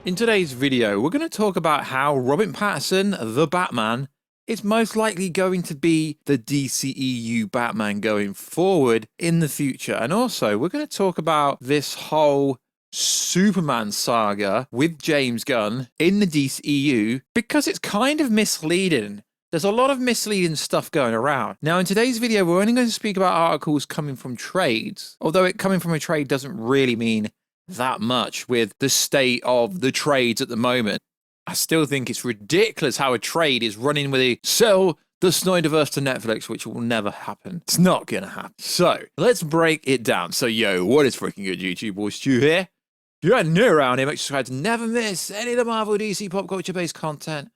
In today's video, we're going to talk about how Robert Pattinson, the Batman, is most likely going to be the DCEU Batman going forward in the future. And also, we're going to talk about this whole Superman saga with James Gunn in the DCEU because it's kind of misleading. There's a lot of misleading stuff going around. Now, in today's video, we're only going to speak about articles coming from trades, although it coming from a trade doesn't really mean that much with the state of the trades at the moment. I still think it's ridiculous how a trade is running with a sell the SnyderVerse to Netflix, which will never happen. It's not gonna happen. So let's break it down. So yo, what is freaking good, YouTube? Warstu here. If you're new around here, make sure you subscribe to never miss any of the Marvel DC pop culture based content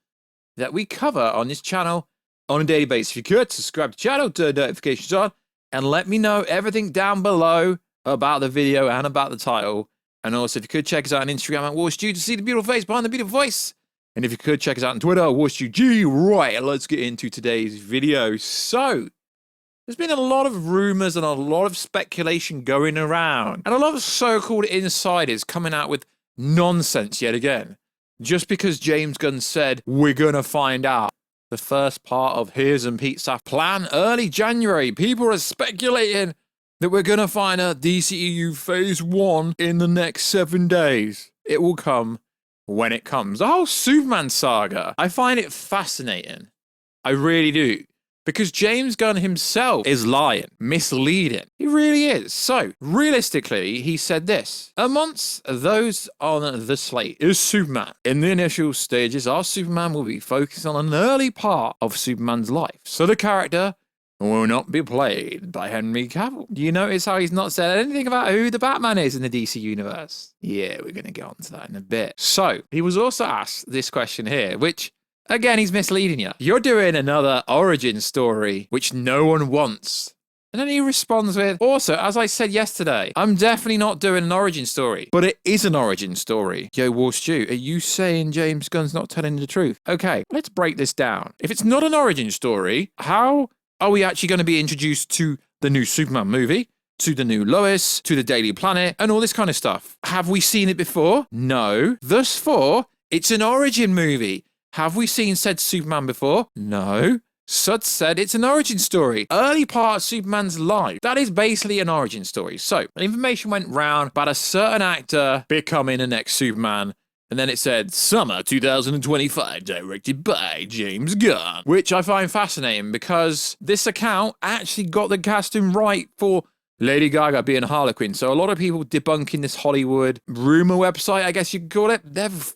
that we cover on this channel on a daily basis. If you could, subscribe to the channel, turn notifications on, and let me know everything down below about the video and about the title. And also, if you could, check us out on Instagram at Warstu to see the beautiful face behind the beautiful voice. And if you could, check us out on Twitter, WarstuG. Right, let's get into today's video. So, there's been a lot of rumors and a lot of speculation going around. And a lot of so-called insiders coming out with nonsense yet again. Just because James Gunn said, we're going to find out the first part of his and Pete's plan early January. People are speculating that we're going to find a DCEU Phase 1 in the next 7 days. It will come when it comes. The whole Superman saga, I find it fascinating. I really do. Because James Gunn himself is lying, misleading. He really is. So, realistically, he said this. Amongst those on the slate is Superman. In the initial stages, our Superman will be focused on an early part of Superman's life. So the character will not be played by Henry Cavill. Do you notice how he's not said anything about who the Batman is in the DC universe? Yeah, we're going to get onto that in a bit. So, he was also asked this question here, which, again, he's misleading you. You're doing another origin story, which no one wants. And then he responds with, also, as I said yesterday, I'm definitely not doing an origin story, but it is an origin story. Yo, Warstu, are you saying James Gunn's not telling the truth? Okay, let's break this down. If it's not an origin story, how are we actually going to be introduced to the new Superman movie, to the new Lois, to the Daily Planet, and all this kind of stuff? Have we seen it before? No. Thus far, it's an origin movie. Have we seen said Superman before? No. Sud said it's an origin story. Early part of Superman's life. That is basically an origin story. So, information went round about a certain actor becoming the next Superman. And then it said, Summer 2025, directed by James Gunn. Which I find fascinating because this account actually got the casting right for Lady Gaga being Harlequin. So a lot of people debunking this Hollywood rumor website, I guess you could call it. They've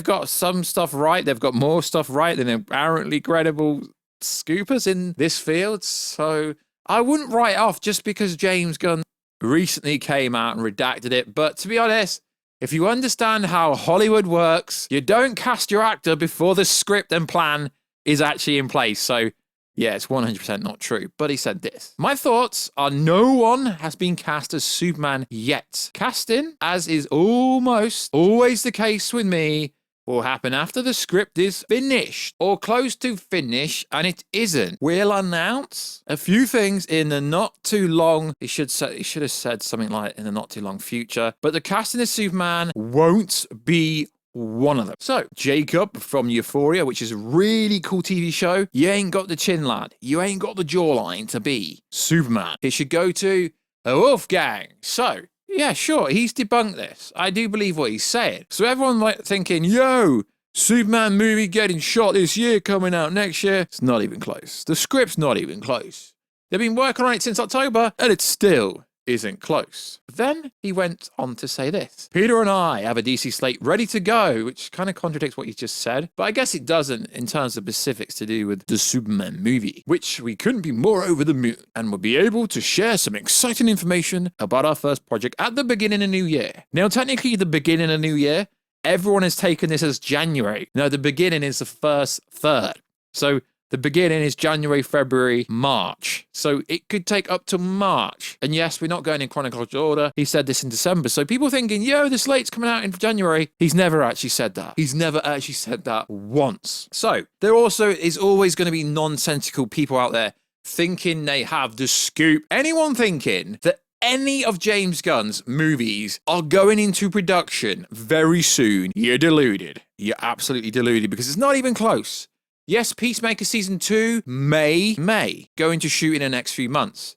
got some stuff right. They've got more stuff right than apparently credible scoopers in this field. So I wouldn't write off just because James Gunn recently came out and redacted it. But to be honest, if you understand how Hollywood works, you don't cast your actor before the script and plan is actually in place. So, yeah, it's 100% not true. But he said this. My thoughts are no one has been cast as Superman yet. Casting, as is almost always the case with me, will happen after the script is finished or close to finish, and it isn't. We'll announce a few things in the not too long, he should have said something like in the not too long future, but the casting of Superman won't be one of them. So, Jacob from Euphoria, which is a really cool TV show, you ain't got the chin, lad. You ain't got the jawline to be Superman. It should go to a Wolfgang. So, yeah, sure, he's debunked this. I do believe what he's saying. So everyone like thinking, yo, Superman movie getting shot this year, coming out next year. It's not even close. The script's not even close. They've been working on it since October, and it still isn't close. Then he went on to say this. Peter and I have a DC slate ready to go, which kind of contradicts what he just said, but I guess it doesn't in terms of specifics to do with the Superman movie, which we couldn't be more over the moon, and we'll be able to share some exciting information about our first project at the beginning of New Year. Now, technically, the beginning of New Year, everyone has taken this as January. No, the beginning is the first third. So the beginning is January, February, March. So it could take up to March. And yes, we're not going in chronological order. He said this in December. So people thinking, yo, the slate's coming out in January. He's never actually said that. He's never actually said that once. So there also is always going to be nonsensical people out there thinking they have the scoop. Anyone thinking that any of James Gunn's movies are going into production very soon, you're deluded. You're absolutely deluded because it's not even close. Yes, Peacemaker Season 2 may go into shoot in the next few months.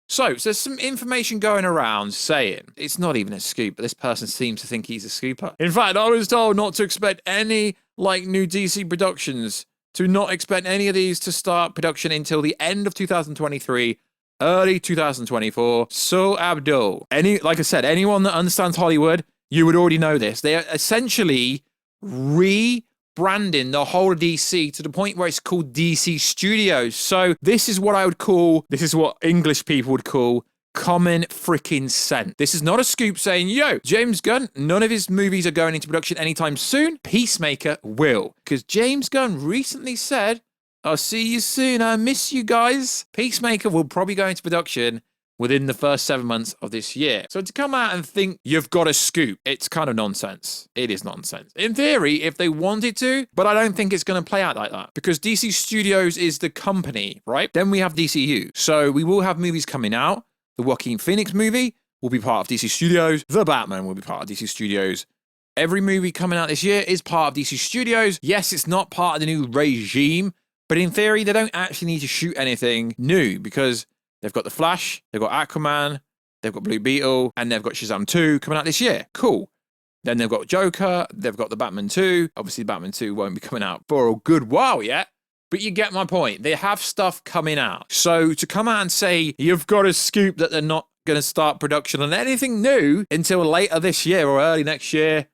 So there's some information going around saying it's not even a scoop, but this person seems to think he's a scooper. In fact, I was told not to expect any new DC productions, to not expect any of these to start production until the end of 2023, early 2024. So Abdul, like I said, anyone that understands Hollywood, you would already know this. They are essentially rebranding the whole of DC to the point where it's called DC Studios. So this is what English people would call common freaking sense. This is not a scoop saying, yo, James Gunn, none of his movies are going into production anytime soon. Peacemaker will. Because James Gunn recently said, I'll see you soon. I miss you guys. Peacemaker will probably go into production within the first 7 months of this year. So to come out and think you've got a scoop, it's kind of nonsense. It is nonsense. In theory, if they wanted to, but I don't think it's going to play out like that because DC Studios is the company, right? Then we have DCU. So we will have movies coming out. The Joaquin Phoenix movie will be part of DC Studios. The Batman will be part of DC Studios. Every movie coming out this year is part of DC Studios. Yes, it's not part of the new regime, but in theory, they don't actually need to shoot anything new because they've got The Flash, they've got Aquaman, they've got Blue Beetle, and they've got Shazam 2 coming out this year. Cool. Then they've got Joker, they've got the Batman 2. Obviously, Batman 2 won't be coming out for a good while yet. But you get my point. They have stuff coming out. So to come out and say you've got a scoop that they're not going to start production on anything new until later this year or early next year,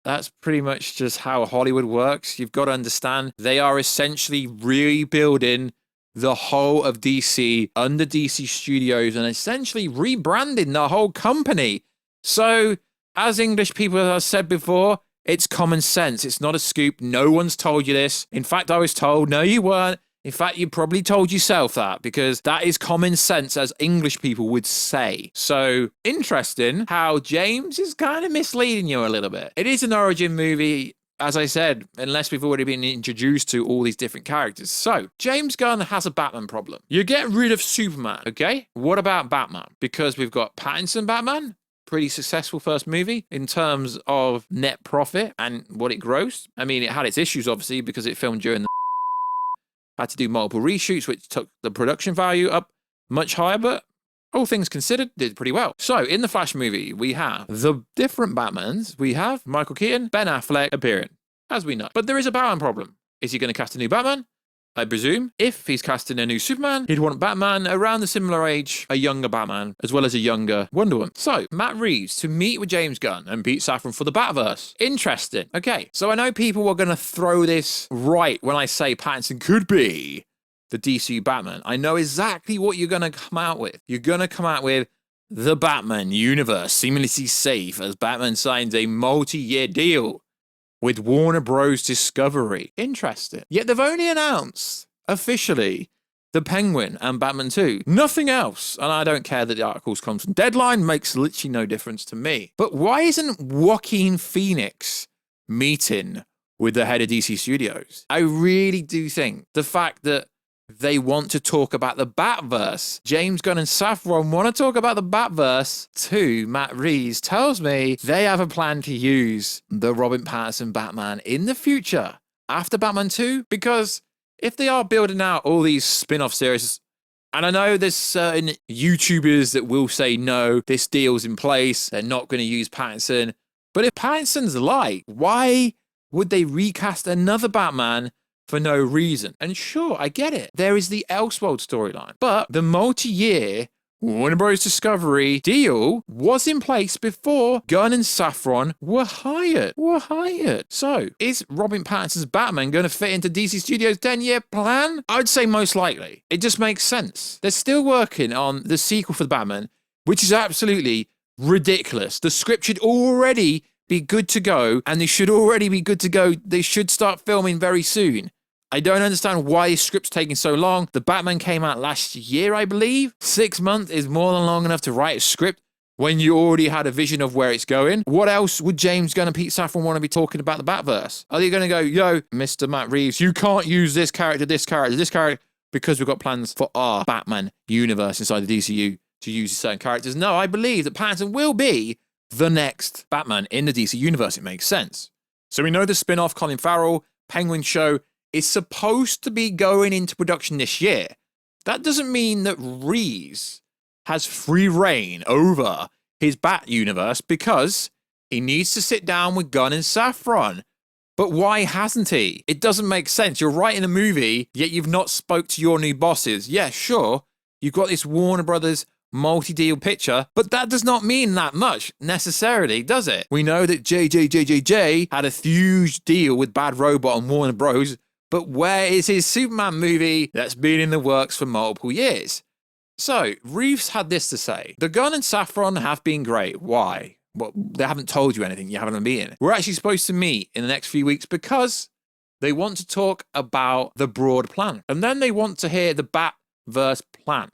that's pretty much just how Hollywood works. You've got to understand they are essentially rebuilding the whole of DC under DC Studios and essentially rebranding the whole company. So as English people have said before, it's common sense. It's not a scoop. No one's told you this. In fact, I was told, no, you weren't. In fact, you probably told yourself that because that is common sense as English people would say. So interesting how James is kind of misleading you a little bit. It is an origin movie, as I said, unless we've already been introduced to all these different characters. So James Gunn has a Batman problem. You get rid of Superman, okay? What about Batman? Because we've got Pattinson Batman. Pretty successful first movie in terms of net profit and what it grossed. I mean, it had its issues, obviously, because it filmed during the had to do multiple reshoots, which took the production value up much higher, but all things considered, did pretty well. So, in the Flash movie, we have the different Batmans. We have Michael Keaton, Ben Affleck appearing, as we know. But there is a Batman problem. Is he going to cast a new Batman? I presume. If he's casting a new Superman, he'd want Batman around the similar age, a younger Batman, as well as a younger Wonder Woman. So, Matt Reeves to meet with James Gunn and Pete Safran for the Batverse. Interesting. Okay, so I know people are going to throw this right when I say Pattinson could be the DCU Batman. I know exactly what you're going to come out with. You're going to come out with the Batman universe seamlessly safe as Batman signs a multi-year deal with Warner Bros. Discovery. Interesting. Yet they've only announced, officially, The Penguin and Batman 2. Nothing else. And I don't care that the articles come from Deadline. Makes literally no difference to me. But why isn't Joaquin Phoenix meeting with the head of DC Studios? I really do think the fact that they want to talk about the Batverse. James Gunn and Safran want to talk about the Batverse to Matt Reeves tells me they have a plan to use the Robert Pattinson Batman in the future after Batman 2. Because if they are building out all these spin-off series, and I know there's certain YouTubers that will say, no, this deal's in place, they're not going to use Pattinson. But if Pattinson's like, why would they recast another Batman for no reason? And sure, I get it. There is the Elseworld storyline. But the multi-year Warner Bros. Discovery deal was in place before Gunn and Safran were hired. So, is Robert Pattinson's Batman going to fit into DC Studios' 10-year plan? I would say most likely. It just makes sense. They're still working on the sequel for the Batman, which is absolutely ridiculous. The script should already be good to go, and they should already be good to go. They should start filming very soon. I don't understand why the script's taking so long. The Batman came out last year, I believe. 6 months is more than long enough to write a script when you already had a vision of where it's going. What else would James Gunn and Pete Safran want to be talking about the Batverse? Are they going to go, yo, Mr. Matt Reeves, you can't use this character, because we've got plans for our Batman universe inside the DCU to use certain characters. No, I believe that Pattinson will be the next Batman in the DC universe. It makes sense. So we know the spin-off Colin Farrell Penguin show is supposed to be going into production this year. That doesn't mean that Reeves has free reign over his Bat universe because he needs to sit down with Gunn and Safran. But why hasn't he? It doesn't make sense. You're writing a movie, yet you've not spoke to your new bosses. Yeah, sure, you've got this Warner Brothers multi-deal picture, but that does not mean that much necessarily, does it? We know that JJJJJ had a huge deal with Bad Robot and Warner Bros., but where is his Superman movie that's been in the works for multiple years? So, Reeves had this to say. The Gunn and Safran have been great. Why? Well, they haven't told you anything. You haven't been in. We're actually supposed to meet in the next few weeks because they want to talk about the broad plan. And then they want to hear the Batverse plan.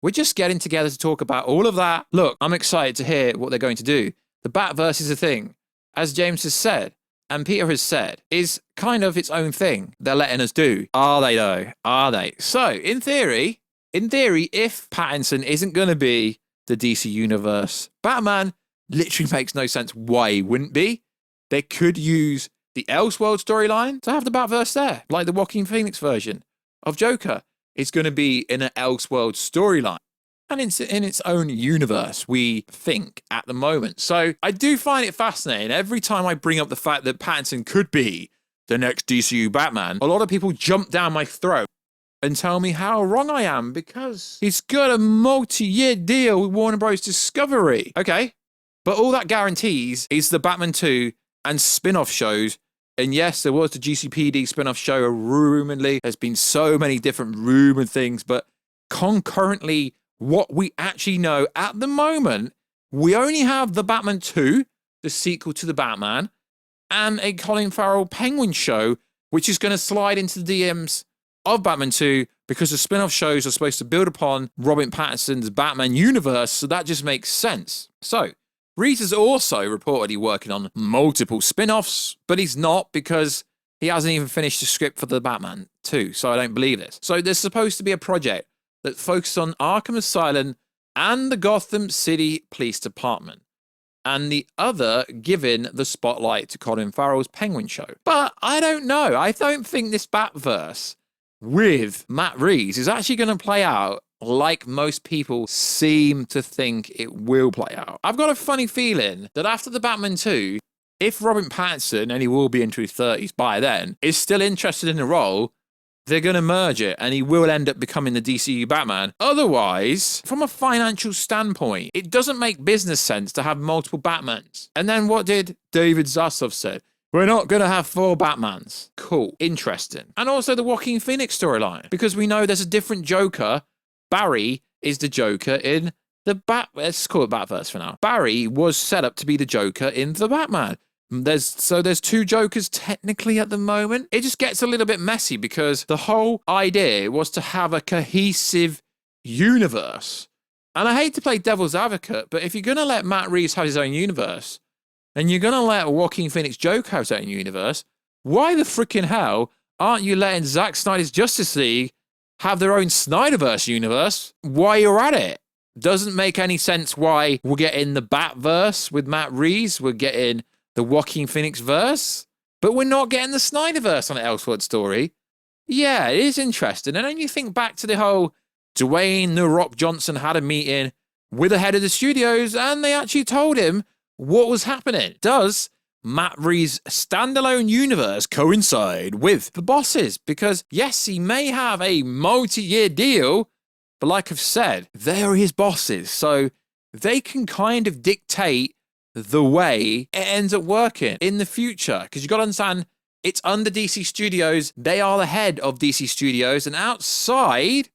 We're just getting together to talk about all of that. Look, I'm excited to hear what they're going to do. The Batverse is a thing, as James has said, and Peter has said, is kind of its own thing they're letting us do. Are they though? Are they? So, in theory, if Pattinson isn't going to be the DC Universe Batman, literally makes no sense why he wouldn't be. They could use the Elseworld storyline to have the Batverse there, like the Joaquin Phoenix version of Joker. It's going to be in an Elseworld storyline. And it's in its own universe, we think, at the moment. So I do find it fascinating. Every time I bring up the fact that Pattinson could be the next DCU Batman, a lot of people jump down my throat and tell me how wrong I am because he's got a multi-year deal with Warner Bros. Discovery. Okay, but all that guarantees is the Batman 2 and spin-off shows. And yes, there was the GCPD spin-off show, rumoredly. There's been so many different rumored things, but concurrently, what we actually know at the moment, we only have the Batman 2, the sequel to the Batman, and a Colin Farrell Penguin show, which is going to slide into the DMs of Batman 2 because the spin-off shows are supposed to build upon Robert Pattinson's Batman universe, so that just makes sense. So, Reeves is also reportedly working on multiple spin-offs, but he's not because he hasn't even finished the script for the Batman 2, so I don't believe this. So there's supposed to be a project that focuses on Arkham Asylum and the Gotham City Police Department, and the other giving the spotlight to Colin Farrell's Penguin show. But I don't know. I don't think this Batverse with Matt Reeves is actually going to play out like most people seem to think it will play out. I've got a funny feeling that after the Batman 2, if Robert Pattinson, and he will be into his 30s by then, is still interested in the role, they're going to merge it and he will end up becoming the DCU Batman. Otherwise, from a financial standpoint, it doesn't make business sense to have multiple Batmans. And then what did David Zaslav say? We're not going to have 4 Batmans. Cool. Interesting. And also the Joaquin Phoenix storyline, because we know there's a different Joker. Barry is the Joker in the let's call it Batverse for now. Barry was set up to be the Joker in the Batman. There's 2 Jokers technically at the moment. It just gets a little bit messy because the whole idea was to have a cohesive universe. And I hate to play devil's advocate, but if you're going to let Matt Reeves have his own universe, and you're going to let Joaquin Phoenix Joker have his own universe, why the freaking hell aren't you letting Zack Snyder's Justice League have their own SnyderVerse universe while you're at it? Doesn't make any sense why we're getting the Batverse with Matt Reeves, we're getting the Joaquin Phoenix verse, but we're not getting the Snyderverse on an Elseworld story. Yeah, it is interesting. And then you think back to the whole Dwayne "The Rock" Johnson had a meeting with the head of the studios and they actually told him what was happening. Does Matt Reeves' standalone universe coincide with the bosses? Because yes, he may have a multi-year deal, but like I've said, they are his bosses. So they can kind of dictate the way it ends up working in the future. Because you've got to understand, it's under DC Studios. They are the head of DC Studios. And outside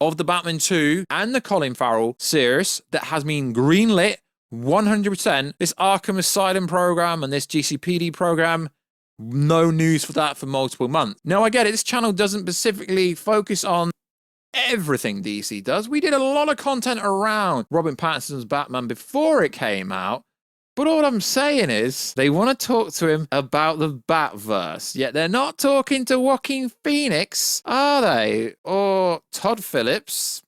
of the Batman 2 and the Colin Farrell series that has been greenlit 100%, this Arkham Asylum program and this GCPD program, no news for that for multiple months. Now, I get it. This channel doesn't specifically focus on everything DC does. We did a lot of content around Robert Pattinson's Batman before it came out. But all I'm saying is they want to talk to him about the Batverse, yet they're not talking to Joaquin Phoenix, are they? Or Todd Phillips,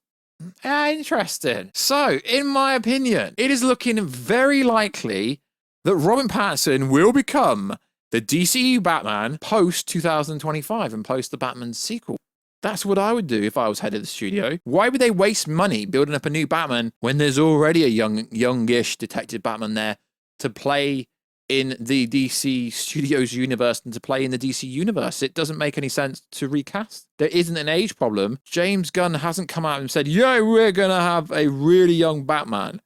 Interesting. So, in my opinion, it is looking very likely that Robert Pattinson will become the DCU Batman post 2025 and post the Batman sequel. That's what I would do if I was head of the studio. Why would they waste money building up a new Batman when there's already a youngish detective Batman there to play in the DC Studios universe and to play in the DC universe? It doesn't make any sense to recast. There isn't an age problem. James Gunn hasn't come out and said, yeah, we're going to have a really young Batman.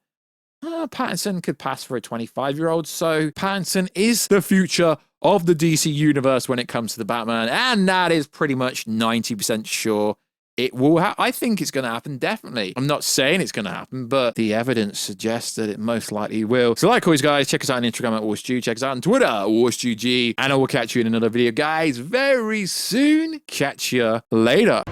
Pattinson could pass for a 25-year-old, so Pattinson is the future of the DC universe when it comes to the Batman, and that is pretty much 90% sure it will I think it's going to happen, definitely. I'm not saying it's going to happen, but the evidence suggests that it most likely will. So like always, guys, check us out on Instagram at Warstu, check us out on Twitter at WarstuG, and I will catch you in another video, guys, very soon. Catch you later.